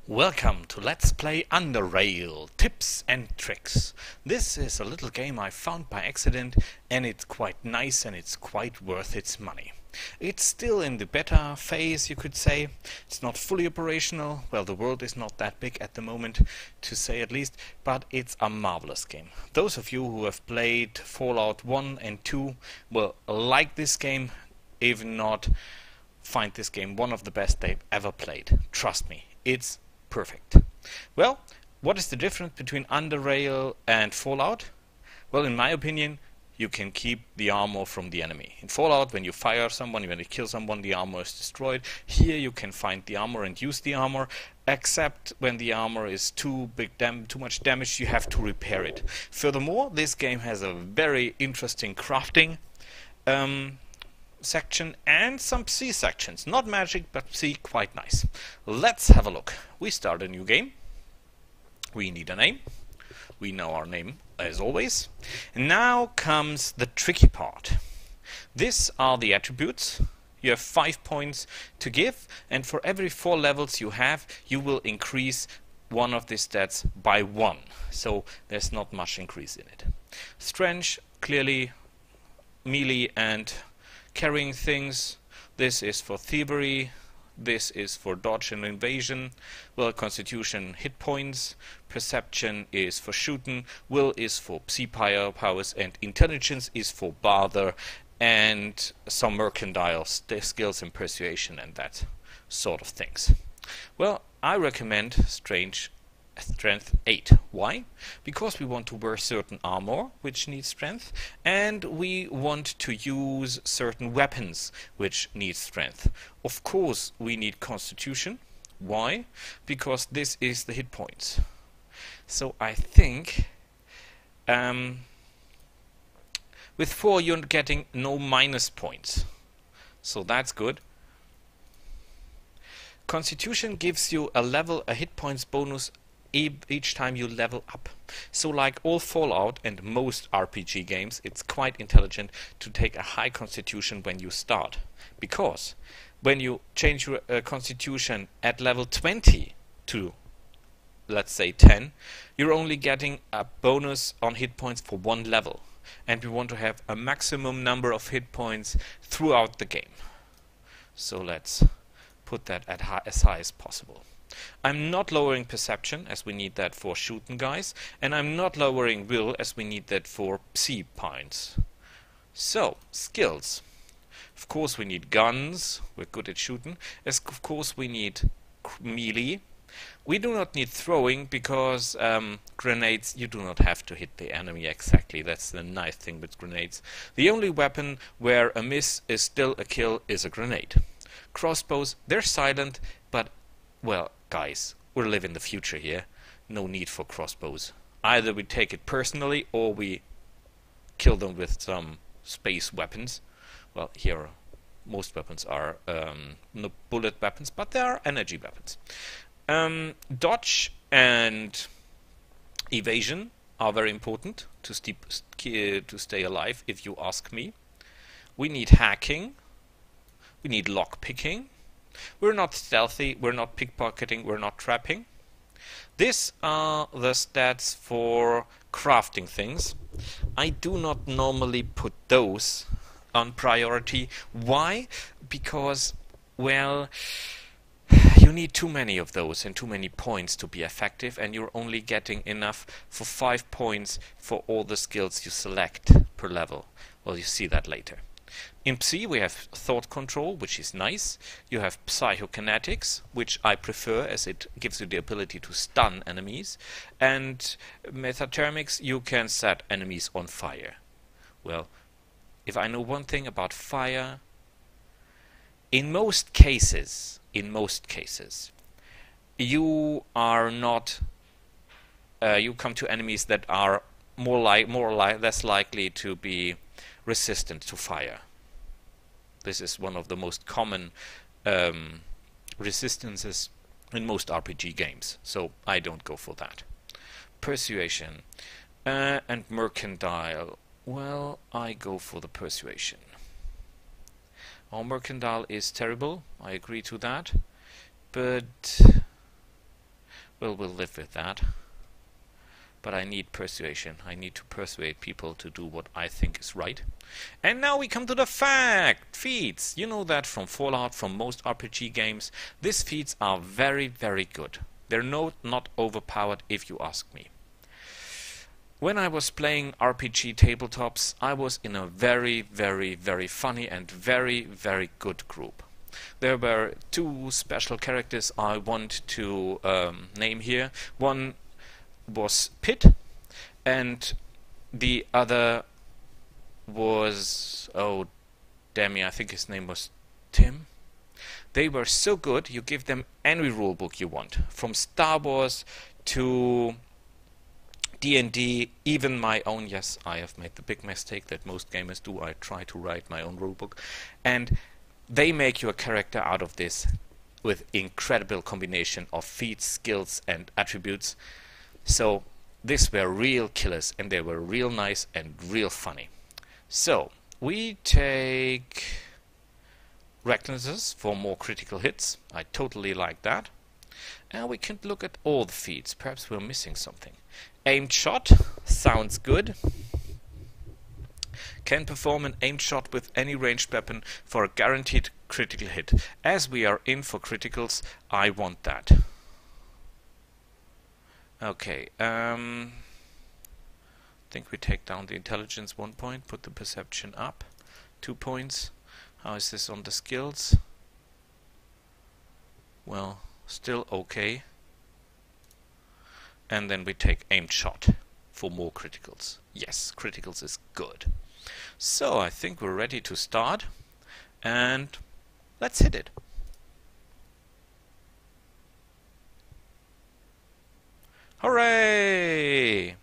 Welcome to Let's Play Underrail, Tips and Tricks. This is a little game I found by accident and it's quite nice and it's quite worth its money. It's still in the beta phase, you could say. It's not fully operational. Well, the world is not that big at the moment, to say at least, but it's a marvelous game. Those of you who have played Fallout 1 and 2 will like this game, if not find this game one of the best they've ever played. Trust me, it's perfect. Well, what is the difference between Underrail and Fallout? Well, in my opinion, you can keep the armor from the enemy. In Fallout, when you fire someone, when you kill someone, the armor is destroyed. Here you can find the armor and use the armor, except when the armor is too much damage, you have to repair it. Furthermore, this game has a very interesting crafting section and some C sections. Not magic, but C, quite nice. Let's have a look. We start a new game. We need a name. We know our name as always. And now comes the tricky part. These are the attributes. You have 5 points to give, and for every 4 levels you have, you will increase one of these stats by 1. So there's not much increase in it. Strength, clearly melee and carrying things. This is for thievery. This is for dodge and invasion. Well, constitution, hit points. Perception is for shooting. Will is for psi powers, and intelligence is for bother, and some mercantile skills and persuasion and that sort of things. Well, I recommend strength 8. Why? Because we want to wear certain armor which needs strength, and we want to use certain weapons which need strength. Of course we need constitution. Why? Because this is the hit points. So I think with 4 you're getting no minus points, so that's good. Constitution gives you a hit points bonus each time you level up. So like all Fallout and most RPG games, it's quite intelligent to take a high constitution when you start, because when you change your constitution at level 20 to, let's say, 10, you're only getting a bonus on hit points for 1 level, and we want to have a maximum number of hit points throughout the game. So let's put that at as high as possible. I'm not lowering perception, as we need that for shooting guys, and I'm not lowering will, as we need that for psi points. So, skills. Of course we need guns, we're good at shooting. As of course we need melee. We do not need throwing, because grenades, you do not have to hit the enemy exactly. That's the nice thing with grenades. The only weapon where a miss is still a kill is a grenade. Crossbows, they're silent, but, well, guys, we live in the future here. No need for crossbows. Either we take it personally or we kill them with some space weapons. Well, here most weapons are no bullet weapons, but they are energy weapons. Dodge and evasion are very important to stay alive, if you ask me. We need hacking. We need lockpicking. We're not stealthy, we're not pickpocketing, we're not trapping. These are the stats for crafting things. I do not normally put those on priority. Why? Because, well, you need too many of those and too many points to be effective, and you're only getting enough for 5 points for all the skills you select per level. Well, you see that later. In Psi we have thought control, which is nice. You have psychokinetics, which I prefer as it gives you the ability to stun enemies. And metathermics, you can set enemies on fire. Well, if I know one thing about fire, in most cases, you are not you come to enemies that are less likely to be resistant to fire. This is one of the most common resistances in most RPG games, so I don't go for that. Persuasion and mercantile. Well, I go for the persuasion. Our mercantile is terrible, I agree to that, but Well, we'll live with that. But I need persuasion. I need to persuade people to do what I think is right. And now we come to the feats. You know that from Fallout, from most RPG games. These feats are very, very good. They're not overpowered if you ask me. When I was playing RPG tabletops, I was in a very, very, very funny and very, very good group. There were two special characters I want to name here. One was Pitt, and the other was, oh damn me, I think his name was Tim. They were so good, you give them any rulebook you want, from Star Wars to D&D, even my own. Yes, I have made the big mistake that most gamers do. I try to write my own rulebook, and they make you a character out of this with incredible combination of feats, skills and attributes. So these were real killers, and they were real nice and real funny. So we take Recklessness for more critical hits. I totally like that. And we can look at all the feats. Perhaps we're missing something. Aimed shot sounds good. Can perform an aimed shot with any ranged weapon for a guaranteed critical hit. As we are in for criticals, I want that. Okay, think we take down the intelligence 1 point, put the perception up 2 points. How is this on the skills? Well, still okay. And then we take aimed shot for more criticals. Yes, criticals is good. So I think we're ready to start, and let's hit it. Hooray!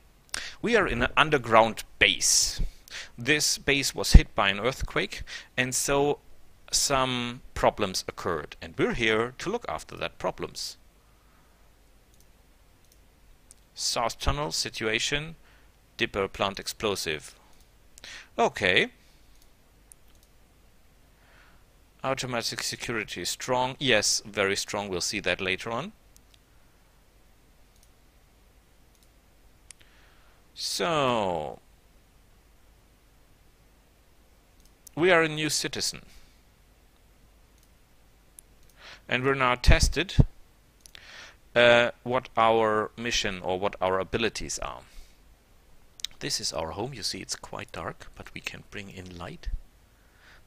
We are in an underground base. This base was hit by an earthquake, and so some problems occurred, and we're here to look after that problems. South tunnel situation, dipper plant explosive. Okay. Automatic security strong. Yes, very strong. We'll see that later on. So we are a new citizen, and we're now tested what our mission or what our abilities are. This is our home. You see it's quite dark, but we can bring in light.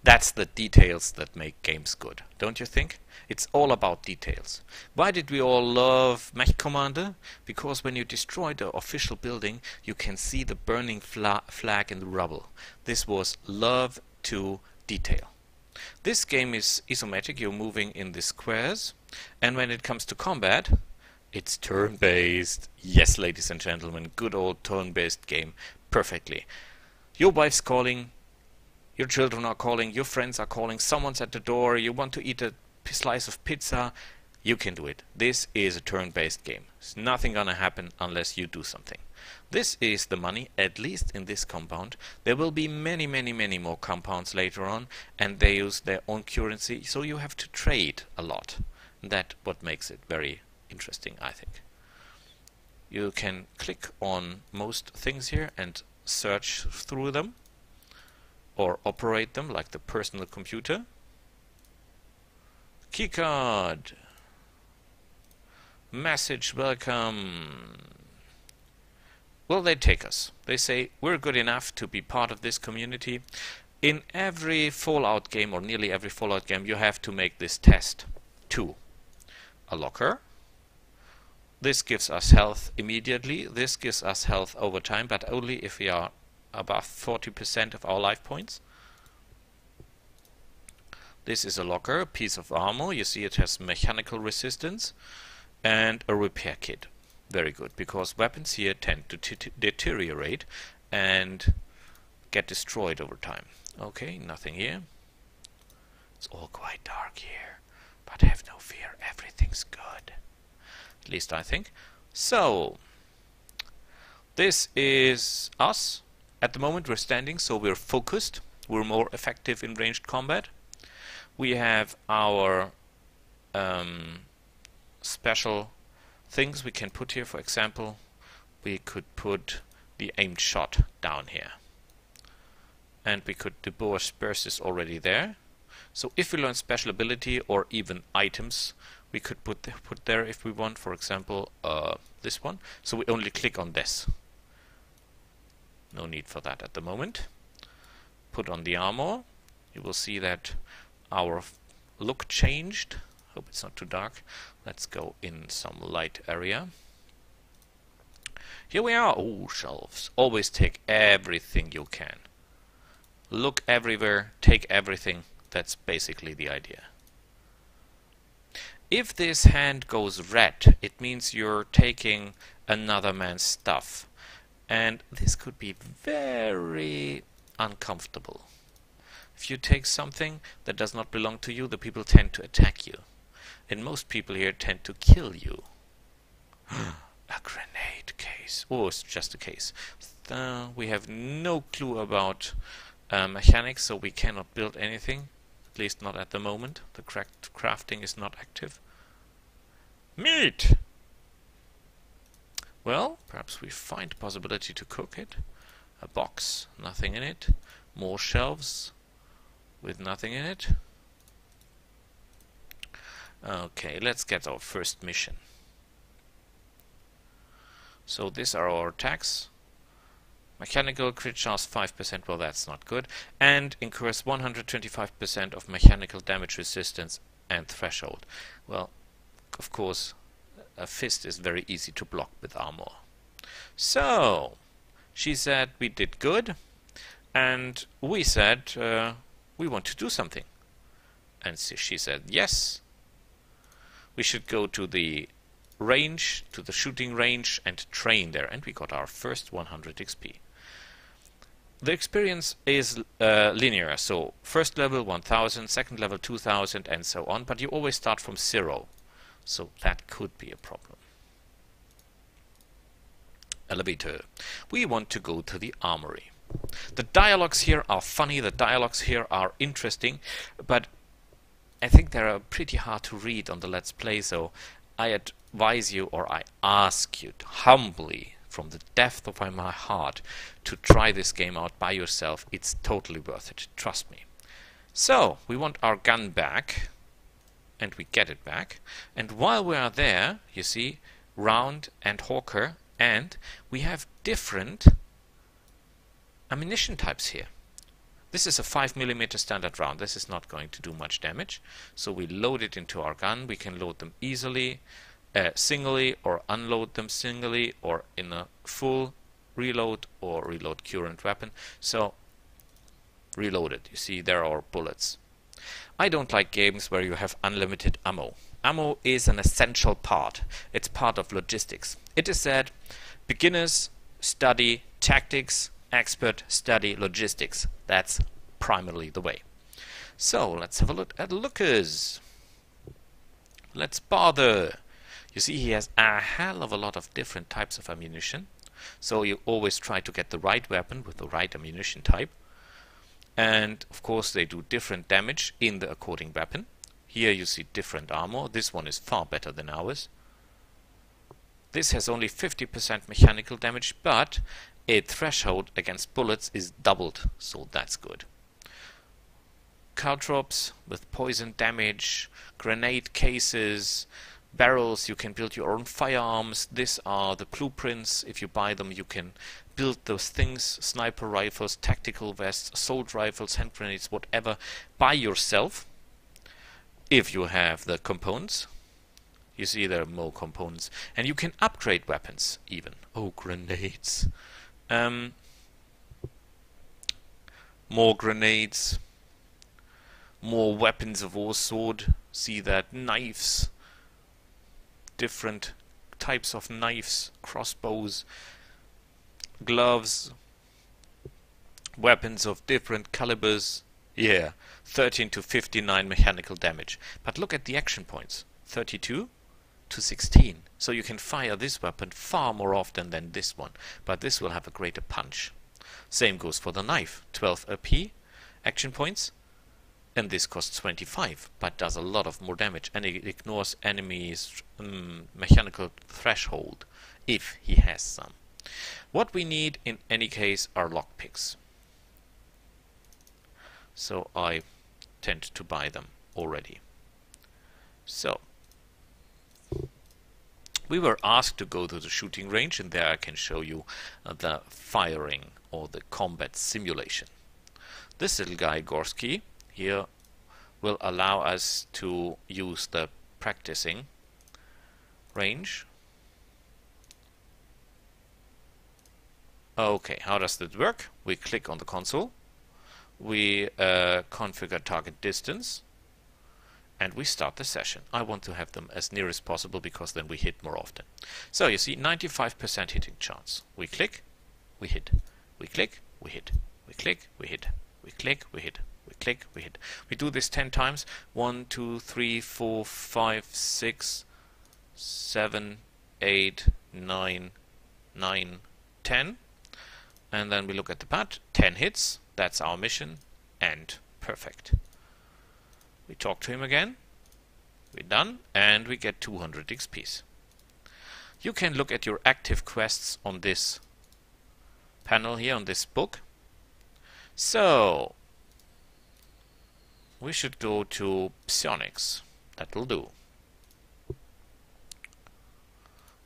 That's the details that make games good, don't you think? It's all about details. Why did we all love Mech Commander? Because when you destroy the official building, you can see the burning flag in the rubble. This was love to detail. This game is isometric. You're moving in the squares, and when it comes to combat, it's turn-based. Yes, ladies and gentlemen, good old turn-based game. Perfectly. Your wife's calling, your children are calling, your friends are calling, someone's at the door, you want to eat a slice of pizza, you can do it. This is a turn-based game. There's nothing gonna happen unless you do something. This is the money, at least in this compound. There will be many, many, many more compounds later on, and they use their own currency, so you have to trade a lot. That's what makes it very interesting, I think. You can click on most things here and search through them or operate them like the personal computer. Keycard. Message welcome. Well, they take us. They say we're good enough to be part of this community. In every Fallout game, or nearly every Fallout game, you have to make this test. 2. A locker. This gives us health immediately. This gives us health over time, but only if we are above 40% of our life points. This is a locker, a piece of armor. You see it has mechanical resistance, and a repair kit. Very good, because weapons here tend to deteriorate and get destroyed over time. Okay, nothing here. It's all quite dark here, but have no fear, everything's good. At least I think. So, this is us. At the moment we're standing, so we're focused. We're more effective in ranged combat. We have our special things we can put here. For example, we could put the aimed shot down here. And we could disperse this already there. So if we learn special ability or even items, we could put there if we want, for example, this one. So we only click on this. No need for that at the moment. Put on the armor. You will see that our look changed. Hope it's not too dark. Let's go in some light area. Here we are. Oh, shelves. Always take everything you can. Look everywhere, take everything. That's basically the idea. If this hand goes red, it means you're taking another man's stuff. And this could be very uncomfortable. If you take something that does not belong to you, the people tend to attack you. And most people here tend to kill you. A grenade case. Oh, it's just a case. We have no clue about mechanics, so we cannot build anything. At least not at the moment. The crafting is not active. Meat! Well, perhaps we find possibility to cook it. A box, nothing in it. More shelves with nothing in it. Okay, let's get our first mission. So these are our attacks. Mechanical crit chance 5%, well that's not good. And incurs 125% of mechanical damage resistance and threshold. Well, of course, a fist is very easy to block with armor. So, she said we did good, and we said we want to do something. And so she said yes. We should go to the range, to the shooting range, and train there. And we got our first 100 XP. The experience is linear, so first level 1000, second level 2000, and so on, but you always start from 0. So that could be a problem. Elevator. We want to go to the armory. The dialogues here are funny, the dialogues here are interesting, but I think they are pretty hard to read on the Let's Play, so I advise you, or I ask you humbly, from the depth of my heart, to try this game out by yourself. It's totally worth it, trust me. So, we want our gun back, and we get it back. And while we are there, you see, round and hawker, and we have different ammunition types here. This is a 5mm standard round. This is not going to do much damage. So we load it into our gun. We can load them easily, singly, or unload them singly, or in a full reload, or reload current weapon. So reload it. You see, there are our bullets. I don't like games where you have unlimited ammo. Ammo is an essential part. It's part of logistics. It is said, beginners study tactics, expert study logistics. That's primarily the way. So let's have a look at Lucas. Let's bother. You see, he has a hell of a lot of different types of ammunition. So you always try to get the right weapon with the right ammunition type. And of course they do different damage in the according weapon. Here you see different armor. This one is far better than ours. This has only 50% mechanical damage, but its threshold against bullets is doubled, so that's good. Caltrops with poison damage, grenade cases, barrels. You can build your own firearms. These are the blueprints. If you buy them, you can build those things. Sniper rifles, tactical vests, assault rifles, hand grenades, whatever, by yourself. If you have the components. You see there are more components. And you can upgrade weapons even. Oh, grenades. More grenades. More weapons of all sort. See that? Knives. Different types of knives. Crossbows. Gloves. Weapons of different calibers. Yeah. 13 to 59 mechanical damage. But look at the action points. 32 to 16. So you can fire this weapon far more often than this one. But this will have a greater punch. Same goes for the knife. 12 AP. Action points. And this costs 25, but does a lot of more damage, and it ignores enemies' mechanical threshold, if he has some. What we need in any case are lockpicks. So I tend to buy them already. So we were asked to go to the shooting range, and there I can show you the firing or the combat simulation. This little guy, Gorski, here will allow us to use the practicing range. Okay, how does that work? We click on the console, we configure target distance, and we start the session. I want to have them as near as possible because then we hit more often. So you see 95% hitting chance. We click, we hit. We click, we hit. We click, we hit. We click, we hit. We click, we hit. We do this 10 times. 1, 2, 3, 4, 5, 6, 7, 8, 9, 10. And then we look at the pad. 10 hits. That's our mission. And perfect. We talk to him again. We're done. And we get 200 XPs. You can look at your active quests on this panel here, on this book. So we should go to psionics. That'll do.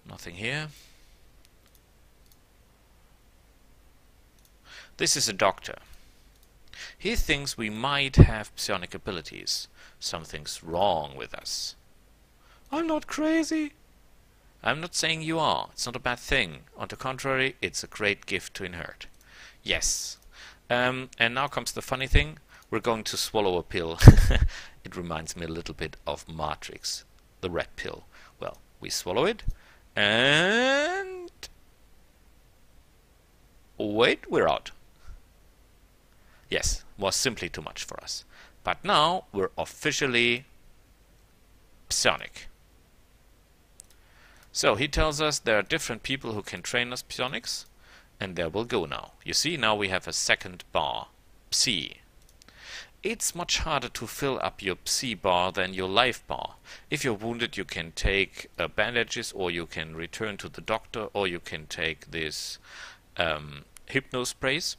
Nothing here. This is a doctor. He thinks we might have psionic abilities. Something's wrong with us. I'm not crazy. I'm not saying you are. It's not a bad thing. On the contrary, it's a great gift to inherit. Yes. And now comes the funny thing. We're going to swallow a pill. It reminds me a little bit of Matrix, the red pill. Well, we swallow it, and wait, we're out. Yes, was simply too much for us. But now we're officially psionic. So he tells us there are different people who can train us psionics, and there we'll go now. You see, now we have a second bar, psi. It's much harder to fill up your psi bar than your life bar. If you're wounded, you can take bandages, or you can return to the doctor, or you can take this hypno sprays.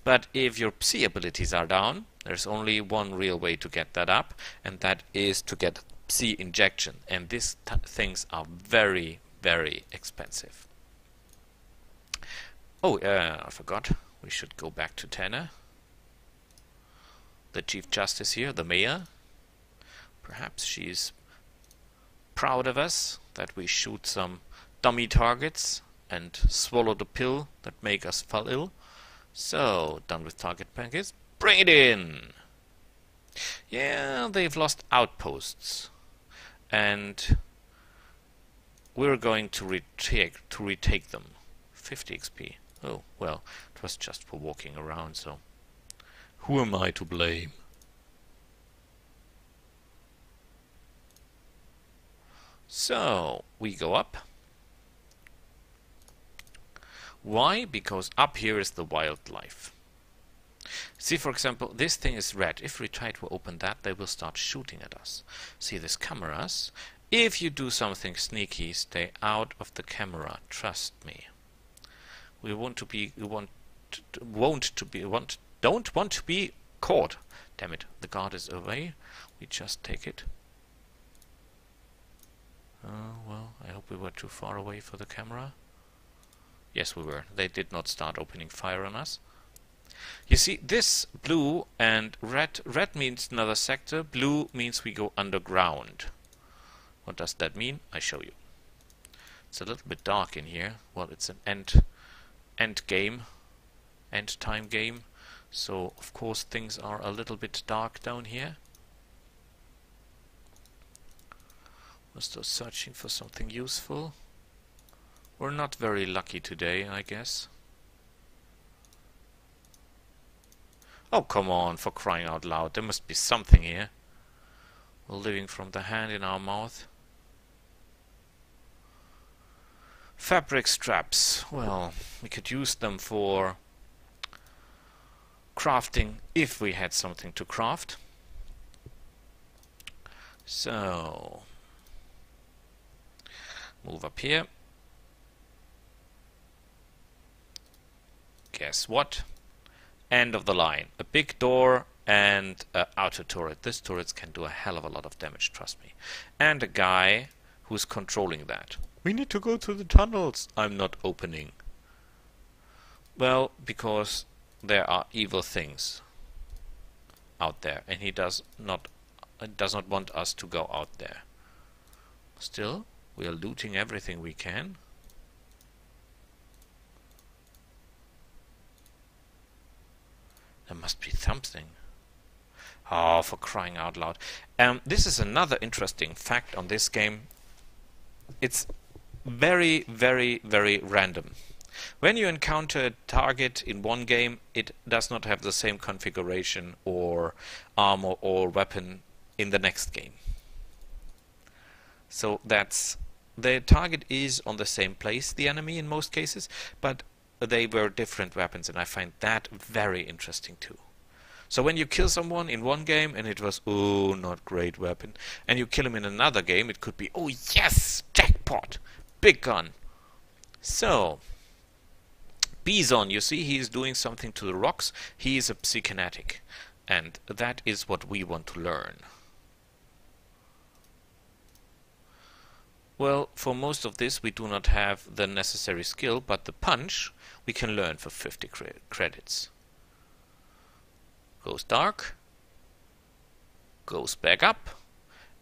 But if your psi abilities are down, there's only one real way to get that up, and that is to get psi injection. And these things are very, very expensive. Oh, I forgot. We should go back to Tanner. The Chief Justice here, the Mayor. Perhaps she's proud of us that we shoot some dummy targets and swallow the pill that make us fall ill. So, done with target packets. Bring it in! Yeah, they've lost outposts. And we're going to retake them. 50 XP. Oh, well, it was just for walking around, so who am I to blame? So, we go up. Why? Because up here is the wildlife. See, for example, this thing is red. If we try to open that, they will start shooting at us. See these cameras? If you do something sneaky, stay out of the camera. Trust me. We want to be. We don't want to be caught. Damn it! The guard is away. We just take it. Well, I hope we were too far away for the camera. Yes, we were. They did not start opening fire on us. You see, this blue and red. Red means another sector. Blue means we go underground. What does that mean? I show you. It's a little bit dark in here. Well, it's an end game, end time game. So of course things are a little bit dark down here. We're still searching for something useful. We're not very lucky today, I guess. Oh, come on, for crying out loud. There must be something here. We're living from the hand in our mouth. Fabric straps. Well, we could use them for crafting if we had something to craft. So, move up here. Guess what? End of the line. A big door and an outer turret. This turret can do a hell of a lot of damage, trust me. And a guy who's controlling that. We need to go to the tunnels. I'm not opening. Well, because there are evil things out there, and he does not want us to go out there. Still, we are looting everything we can. There must be something. Oh, for crying out loud. This is another interesting fact on this game. It's very, very, very random. When you encounter a target in one game, it does not have the same configuration or armor or weapon in the next game. So that's the target is on the same place, the enemy in most cases, but they were different weapons, and I find that very interesting too. So when you kill someone in one game and it was, oh, not great weapon, and you kill him in another game, it could be, oh yes, jackpot, big gun. So, Bison, you see, he is doing something to the rocks. He is a psykinetic, and that is what we want to learn. Well, for most of this we do not have the necessary skill, but the punch we can learn for 50 credits. Goes dark, goes back up,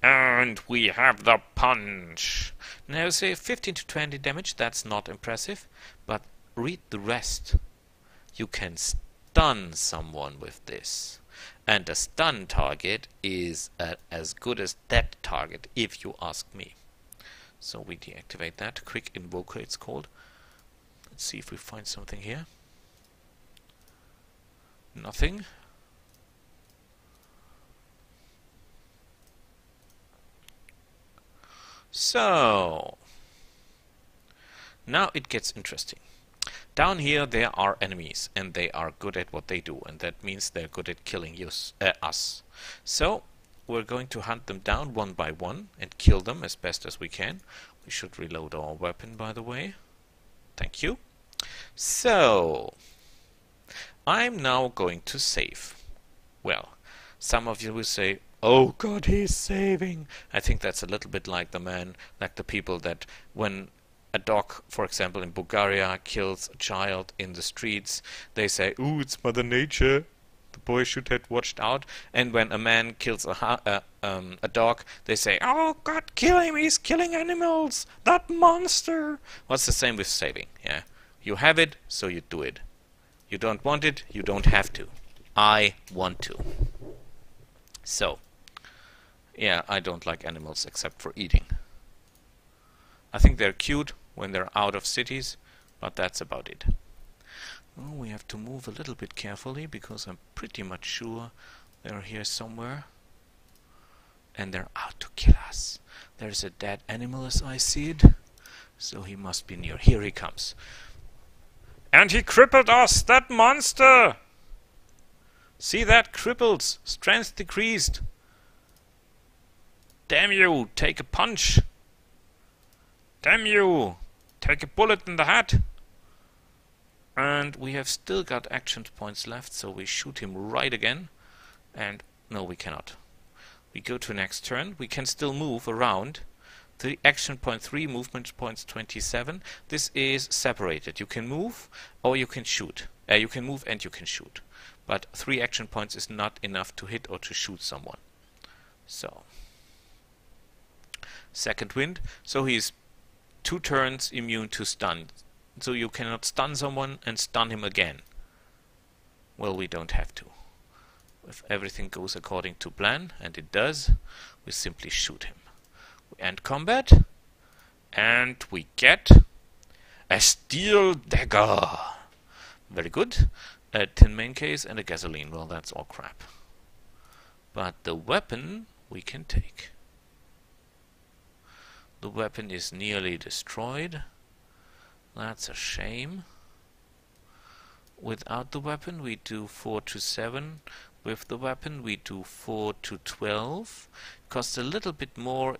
and we have the punch. Now say 15 to 20 damage, that's not impressive, but read the rest. You can stun someone with this, and a stun target is as good as dead target, if you ask me. So we deactivate that. Quick Invoker it's called. Let's see if we find something here. Nothing. So now it gets interesting. Down here there are enemies, and they are good at what they do, and that means they're good at killing us. So we're going to hunt them down one by one and kill them as best as we can. We should reload our weapon, by the way. Thank you. So I'm now going to save. Well, some of you will say, oh God, he's saving. I think that's a little bit like the people that when a dog, for example, in Bulgaria kills a child in the streets, they say, ooh, it's Mother Nature. The boy should have watched out. And when a man kills a dog, they say, oh God, kill him, he's killing animals, that monster. Well, it's the same with saving. Yeah, you have it, so you do it. You don't want it, you don't have to. I want to. So, yeah, I don't like animals except for eating. I think they're cute when they're out of cities, but that's about it. Oh, we have to move a little bit carefully because I'm pretty much sure they're here somewhere. And they're out to kill us. There's a dead animal as I see it, so he must be near. Here he comes. And he crippled us, that monster! See that? Crippled, strength decreased. Damn you, take a punch. Damn you, take a bullet in the head. And we have still got action points left, so we shoot him right again. And no, we cannot. We go to next turn. We can still move around. The action point 3, movement points 27. This is separated. You can move or you can shoot. You can move and you can shoot. But 3 action points is not enough to hit or to shoot someone. So, second wind. So he's 2 turns immune to stun. So you cannot stun someone and stun him again. Well, we don't have to. If everything goes according to plan, and it does, we simply shoot him. We end combat, and we get a steel dagger. Very good. A tin main case and a gasoline. Well, that's all crap. But the weapon we can take. The weapon is nearly destroyed. That's a shame. Without the weapon we do 4 to 7. with the weapon. We do 4 to 12. Costs a little bit more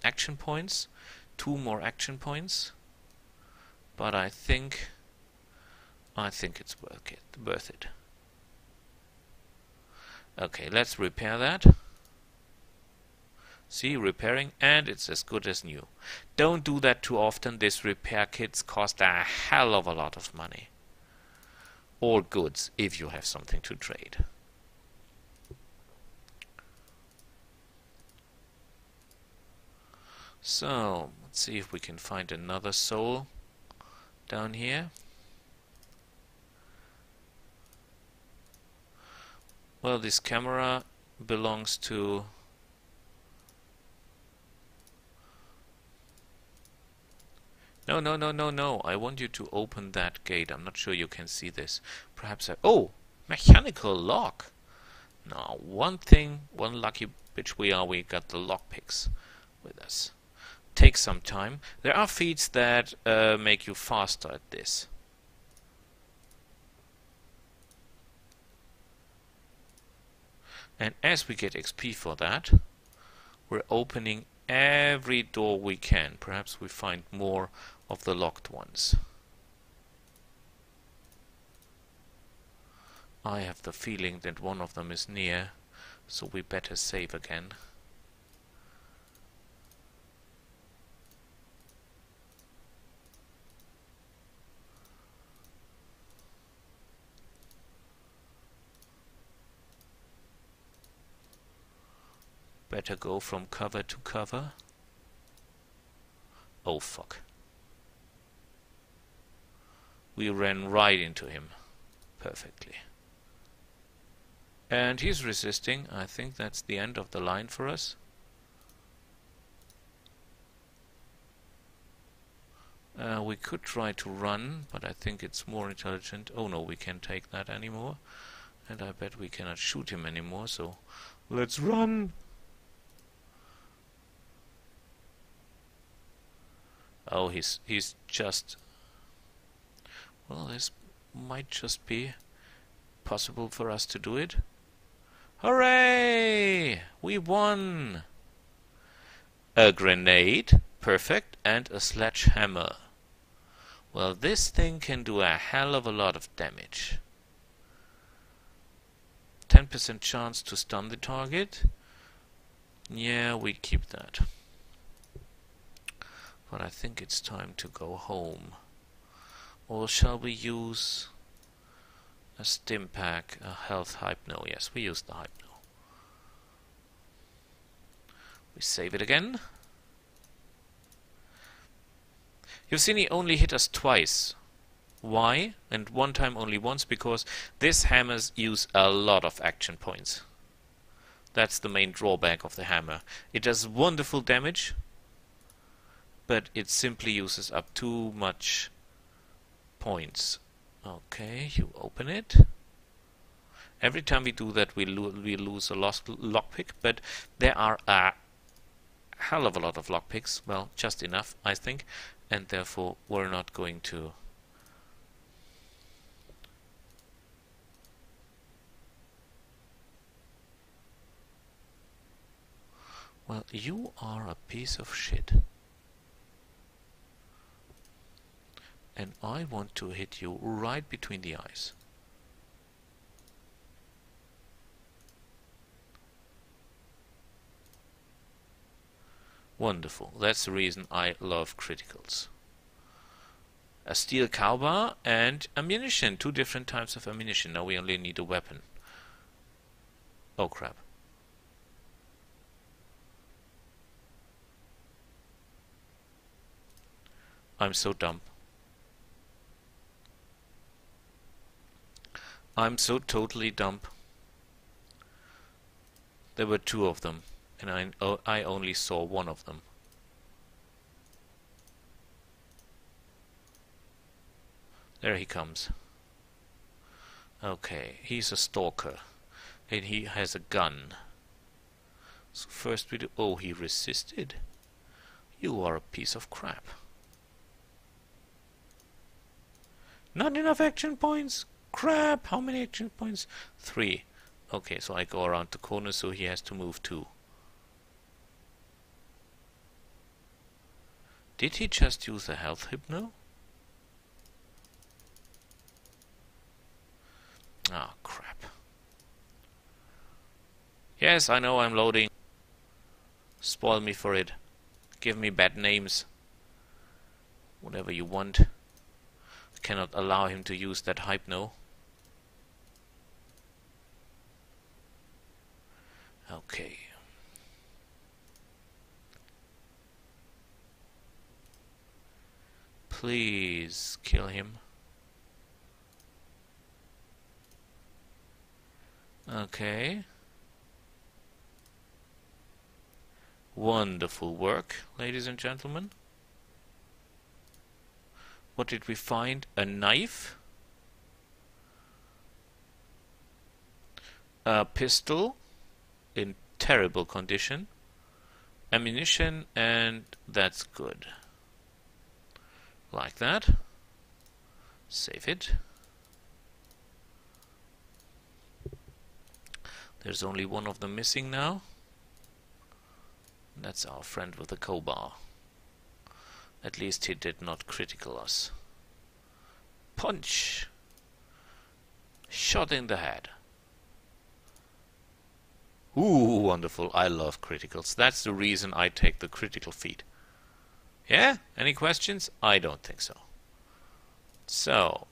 action points. 2 more action points. But I think it's worth it. Okay, let's repair that. See, repairing, and it's as good as new. Don't do that too often. These repair kits cost a hell of a lot of money. All goods if you have something to trade. So, let's see if we can find another soul down here. Well, this camera belongs to... No. I want you to open that gate. I'm not sure you can see this. Perhaps oh! Mechanical lock! Now, one lucky bitch we got the lockpicks with us. Takes some time. There are feats that make you faster at this. And as we get XP for that, we're opening every door we can. Perhaps we find more of the locked ones. I have the feeling that one of them is near, so we better save again. Better go from cover to cover. Oh fuck. We ran right into him. Perfectly. And he's resisting. I think that's the end of the line for us. We could try to run, but I think it's more intelligent. Oh no, we can't take that anymore. And I bet we cannot shoot him anymore, so let's run! Oh, he's just... Well, this might just be possible for us to do it. Hooray! We won! A grenade, perfect, and a sledgehammer. Well, this thing can do a hell of a lot of damage. 10% chance to stun the target. Yeah, we keep that. But I think it's time to go home. Or shall we use a stim pack, a health hypno? Yes, we use the hypno. We save it again. You've seen he only hit us twice. Why? And one time only once, because these hammers use a lot of action points. That's the main drawback of the hammer. It does wonderful damage, but it simply uses up too much points. Okay, you open it. Every time we do that, we lose a lockpick, but there are a hell of a lot of lockpicks. Well, just enough, I think, and therefore we're not going to... Well, you are a piece of shit. And I want to hit you right between the eyes. Wonderful. That's the reason I love criticals. A steel cowbar and ammunition. 2 different types of ammunition. Now we only need a weapon. Oh crap. I'm so dumb. I'm so totally dumb. There were 2 of them, and I only saw one of them. There he comes. Okay, he's a stalker, and he has a gun. So first we do... Oh, he resisted. You are a piece of crap. Not enough action points? Crap! How many action points? 3. Okay, so I go around the corner, so he has to move 2. Did he just use a health hypno? Ah, crap. Yes, I know I'm loading. Spoil me for it. Give me bad names. Whatever you want. I cannot allow him to use that hypno. Okay. Please kill him. Okay. Wonderful work, ladies and gentlemen. What did we find? A knife, a pistol in terrible condition, ammunition, and that's good. Like that. Save it. There's only one of them missing now. That's our friend with the crowbar. At least he did not critical us. Punch! Shot in the head. Ooh, wonderful. I love criticals. That's the reason I take the critical feat. Yeah? Any questions? I don't think so. So,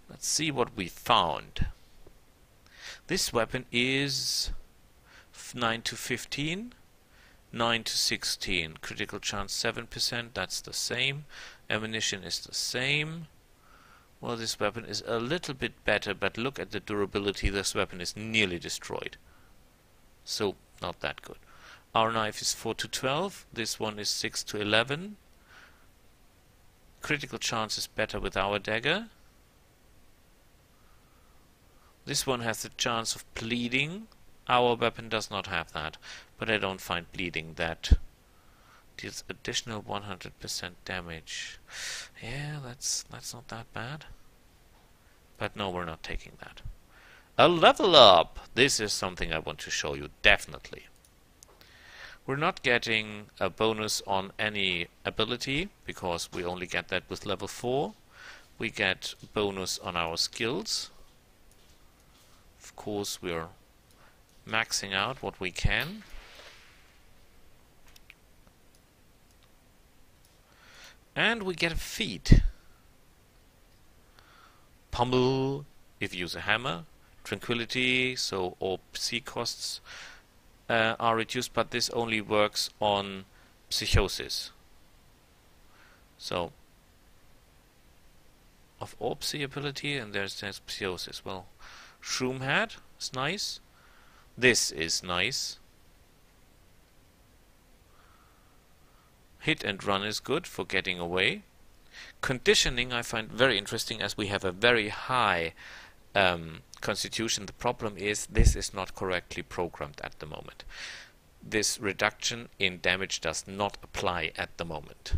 let's see what we found. This weapon is 9 to 15, 9 to 16. Critical chance 7%, that's the same. Ammunition is the same. Well, this weapon is a little bit better, but look at the durability. This weapon is nearly destroyed. So, not that good. Our knife is 4 to 12. This one is 6 to 11. Critical chance is better with our dagger. This one has the chance of bleeding. Our weapon does not have that, but I don't find bleeding that deals additional 100% damage. Yeah, that's not that bad. But no, we're not taking that. A level up! This is something I want to show you, definitely. We're not getting a bonus on any ability, because we only get that with level 4. We get bonus on our skills. Of course, we're maxing out what we can. And we get a feat. Pummel, if you use a hammer. Tranquility, so all psi costs are reduced, but this only works on psychosis. So, of all psi ability, and there's psychosis. Well, Shroom Head is nice. This is nice. Hit and run is good for getting away. Conditioning I find very interesting, as we have a very high constitution. The problem is this is not correctly programmed at the moment. This reduction in damage does not apply at the moment.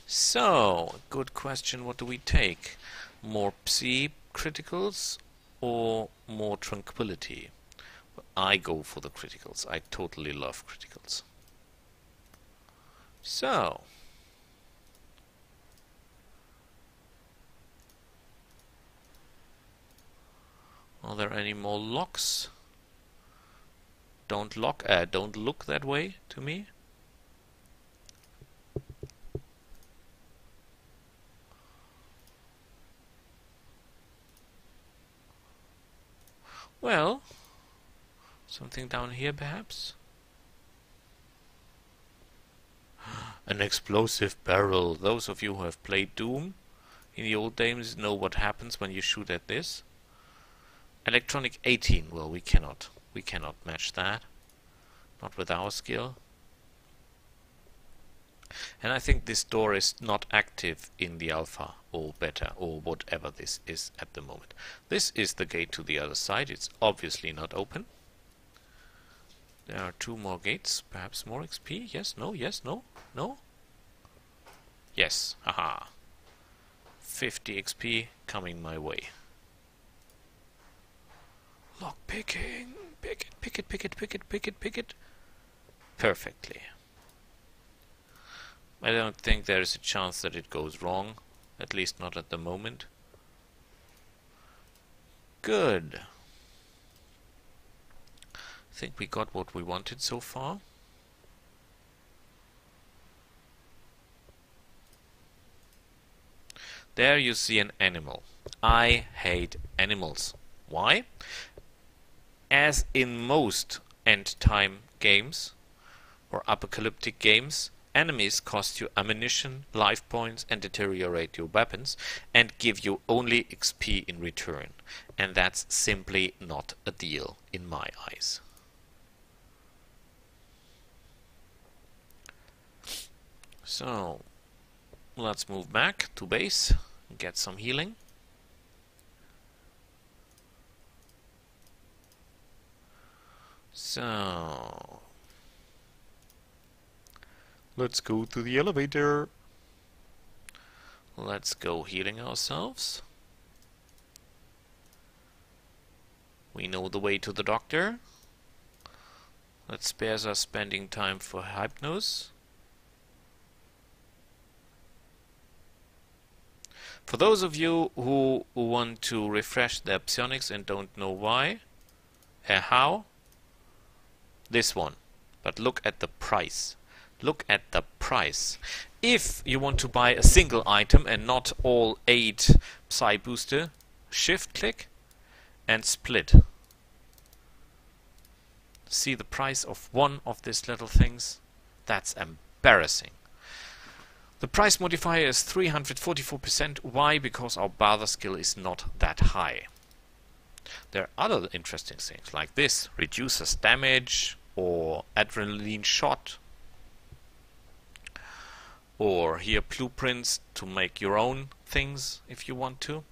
So, good question, what do we take? More psi criticals or more tranquility? I go for the criticals. I totally love criticals. So, are there any more locks? Don't look that way to me. Well, something down here perhaps? An explosive barrel. Those of you who have played Doom in the old days know what happens when you shoot at this. Electronic 18. Well, we cannot match that. Not with our skill. And I think this door is not active in the alpha or beta or whatever this is at the moment. This is the gate to the other side. It's obviously not open. There are 2 more gates. Perhaps more XP? Yes, no, yes, no, no? Yes, haha. 50 XP coming my way. Lock picking! Pick it, pick it, pick it, pick it, pick it, pick it. Perfectly. I don't think there is a chance that it goes wrong. At least not at the moment. Good. I think we got what we wanted so far. There you see an animal. I hate animals. Why? As in most end-time games or apocalyptic games, enemies cost you ammunition, life points, and deteriorate your weapons, and give you only XP in return. And that's simply not a deal in my eyes. So, let's move back to base and get some healing. So, let's go to the elevator. Let's go healing ourselves. We know the way to the doctor. That spares us spending time for hypnos. For those of you who want to refresh their psionics and don't know why, how, this one. But look at the price. Look at the price. If you want to buy a single item and not all 8 Psi Booster, shift click and split. See the price of one of these little things? That's embarrassing. The price modifier is 344%. Why? Because our Bather skill is not that high. There are other interesting things like this. Reduces damage or adrenaline shot. Or here blueprints to make your own things if you want to.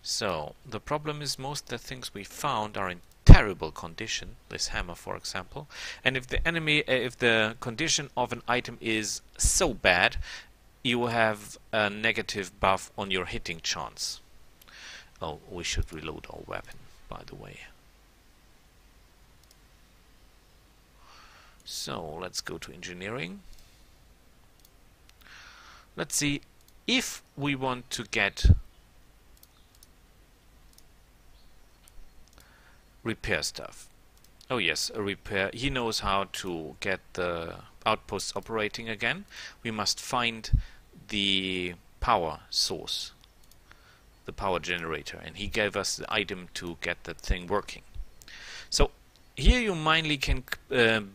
So the problem is most of the things we found are in terrible condition, this hammer for example, and if the condition of an item is so bad, you have a negative buff on your hitting chance. Oh, we should reload our weapon, by the way. So let's go to engineering. Let's see if we want to get repair stuff. Oh yes, a repair. He knows how to get the outposts operating again. We must find the power source, the power generator, and he gave us the item to get that thing working. So here you mainly can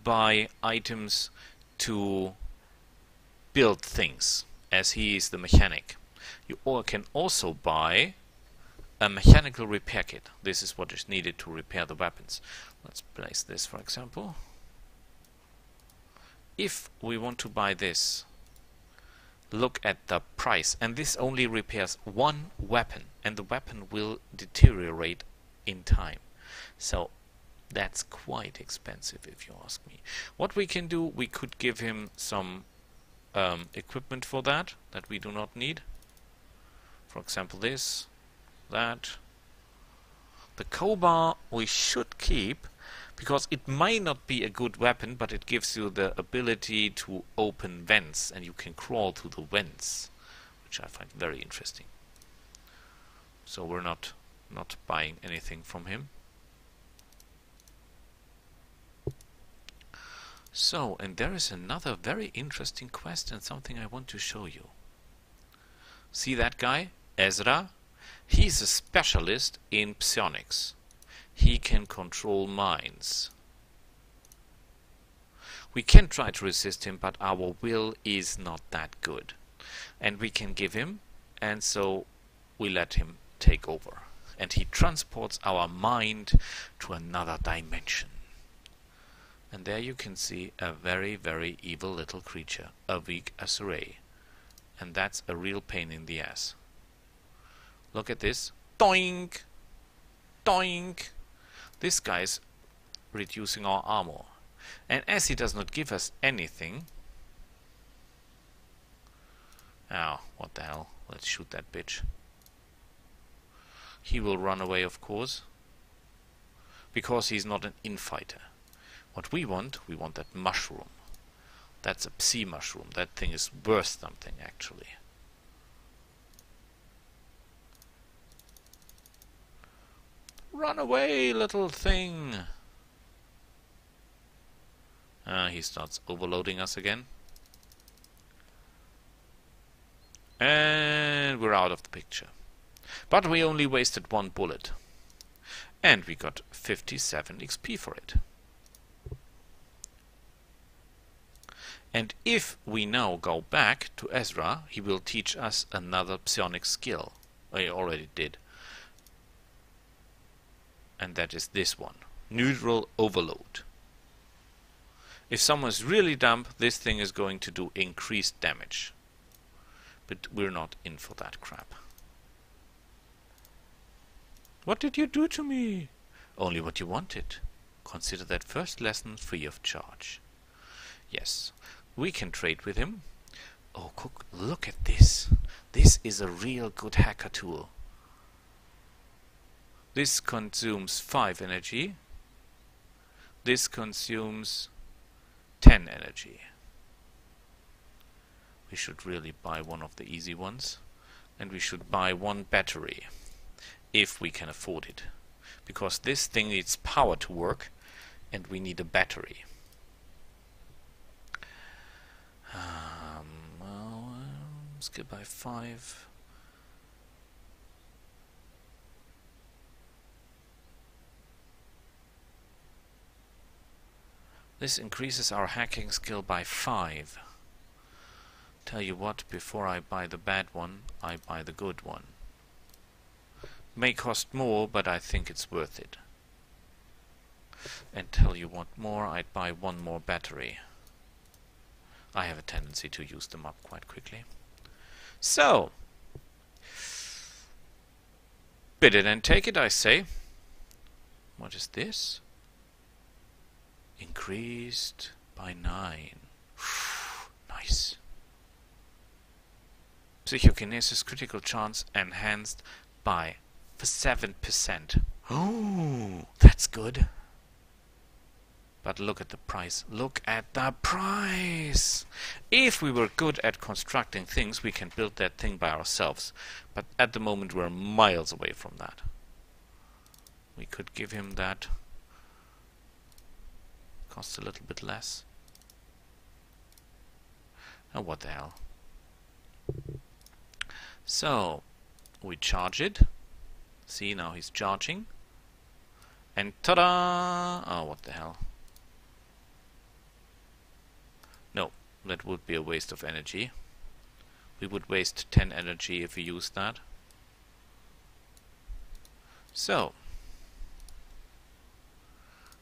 buy items to build things, as he is the mechanic. You can also buy a mechanical repair kit. This is what is needed to repair the weapons. Let's place this for example. If we want to buy this, look at the price, and this only repairs one weapon, and the weapon will deteriorate in time. So that's quite expensive if you ask me. What we can do, we could give him some equipment for that we do not need. For example this, that. The crowbar we should keep because it might not be a good weapon, but it gives you the ability to open vents and you can crawl through the vents, which I find very interesting. So we're not buying anything from him. So, and there is another very interesting quest and something I want to show you. See that guy? Ezra? He's a specialist in psionics. He can control minds. We can try to resist him, but our will is not that good. And we can give him, and so we let him take over. And he transports our mind to another dimension. And there you can see a very, very evil little creature, a weak Asura. And that's a real pain in the ass. Look at this. Doink! Doink! This guy's reducing our armor. And as he does not give us anything... Oh, what the hell? Let's shoot that bitch. He will run away, of course, because he's not an infighter. What we want that mushroom. That's a psi mushroom. That thing is worth something, actually. Run away, little thing! He starts overloading us again. And we're out of the picture. But we only wasted 1 bullet. And we got 57 XP for it. And if we now go back to Ezra, he will teach us another psionic skill. He already did. And that is this one. Neutral overload. If someone's really dumb, this thing is going to do increased damage. But we're not in for that crap. What did you do to me? Only what you wanted. Consider that first lesson free of charge. Yes, we can trade with him. Oh, Cook, look at this. This is a real good hacker tool. This consumes 5 energy. This consumes 10 energy. We should really buy one of the easy ones. And we should buy 1 battery. If we can afford it. Because this thing needs power to work. And we need a battery. Skill by 5. This increases our hacking skill by 5. Tell you what, before I buy the bad one, I buy the good one. May cost more, but I think it's worth it. And tell you what more, I'd buy 1 more battery. I have a tendency to use them up quite quickly. So, bid it and take it, I say. What is this? Increased by 9. Nice. Psychokinesis critical chance enhanced by 7%. Oh, that's good. But look at the price. Look at the price! If we were good at constructing things, we can build that thing by ourselves. But at the moment we're miles away from that. We could give him that. Costs a little bit less. Oh, what the hell. So, we charge it. See, now he's charging. And ta-da! Oh, what the hell. No, that would be a waste of energy. We would waste 10 energy if we used that. So,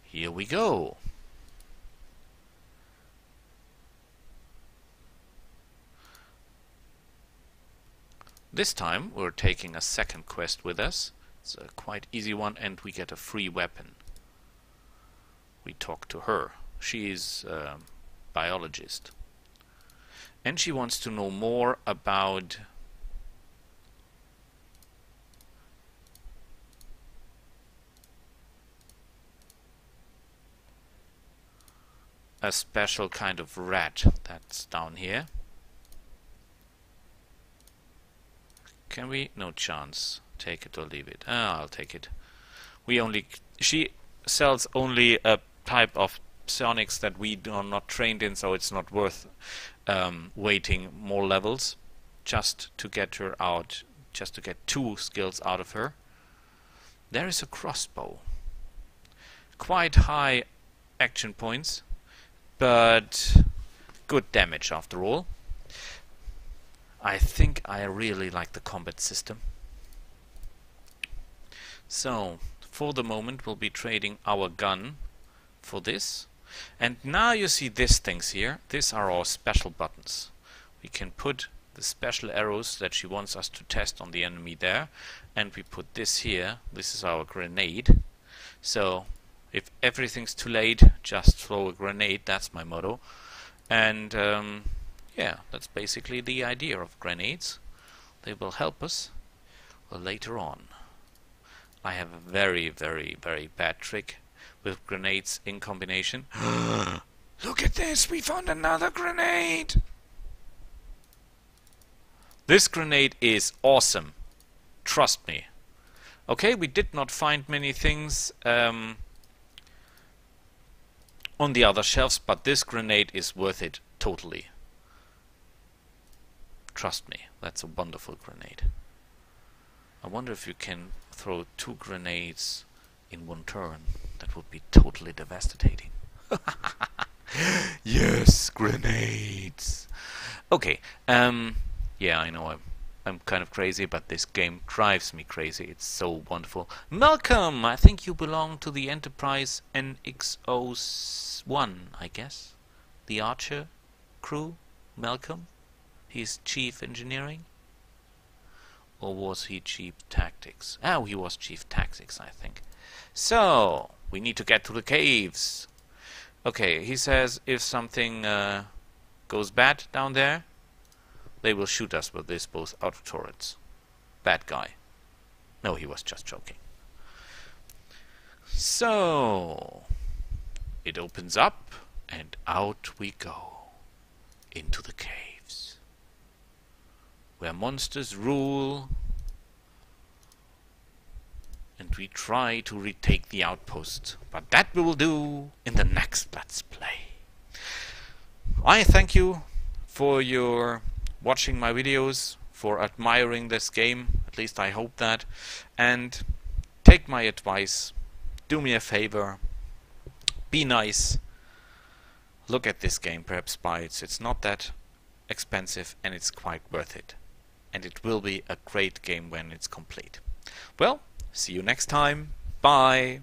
here we go. This time we're taking a second quest with us. It's a quite easy one, and we get a free weapon. We talk to her. She is a biologist. And she wants to know more about a special kind of rat that's down here. Can we? No chance. Take it or leave it. Ah, I'll take it. She sells only a type of psionics that we are not trained in, so it's not worth waiting more levels just to get her out, just to get 2 skills out of her. There is a crossbow. Quite high action points, but good damage after all. I think I really like the combat system. So, for the moment we'll be trading our gun for this. And now you see these things here. These are our special buttons. We can put the special arrows that she wants us to test on the enemy there. And we put this here. This is our grenade. So, if everything's too late, just throw a grenade. That's my motto. And yeah, that's basically the idea of grenades. they will help us later on. I have a very, very, very bad trick with grenades in combination. Look at this! We found another grenade! This grenade is awesome. Trust me. Okay, we did not find many things on the other shelves, but this grenade is worth it totally. Trust me, that's a wonderful grenade. I wonder if you can throw 2 grenades in one turn. That would be totally devastating. Yes, grenades! Okay, yeah, I know I'm kind of crazy, but this game drives me crazy. It's so wonderful. Malcolm, I think you belong to the Enterprise NX-01, I guess. The Archer crew, Malcolm? He's Chief Engineering? Or was he Chief Tactics? Oh, he was Chief Tactics, I think. So, we need to get to the caves. Okay, he says if something goes bad down there, they will shoot us with this both auto turrets. Bad guy. No, he was just joking. So, it opens up, and out we go. Into the caves. Where monsters rule. And we try to retake the outpost. But that we will do in the next Let's Play. I thank you for your watching my videos, for admiring this game, at least I hope that, and take my advice, do me a favor, be nice, look at this game, perhaps buy it. It's not that expensive and it's quite worth it, and it will be a great game when it's complete. Well, see you next time, bye!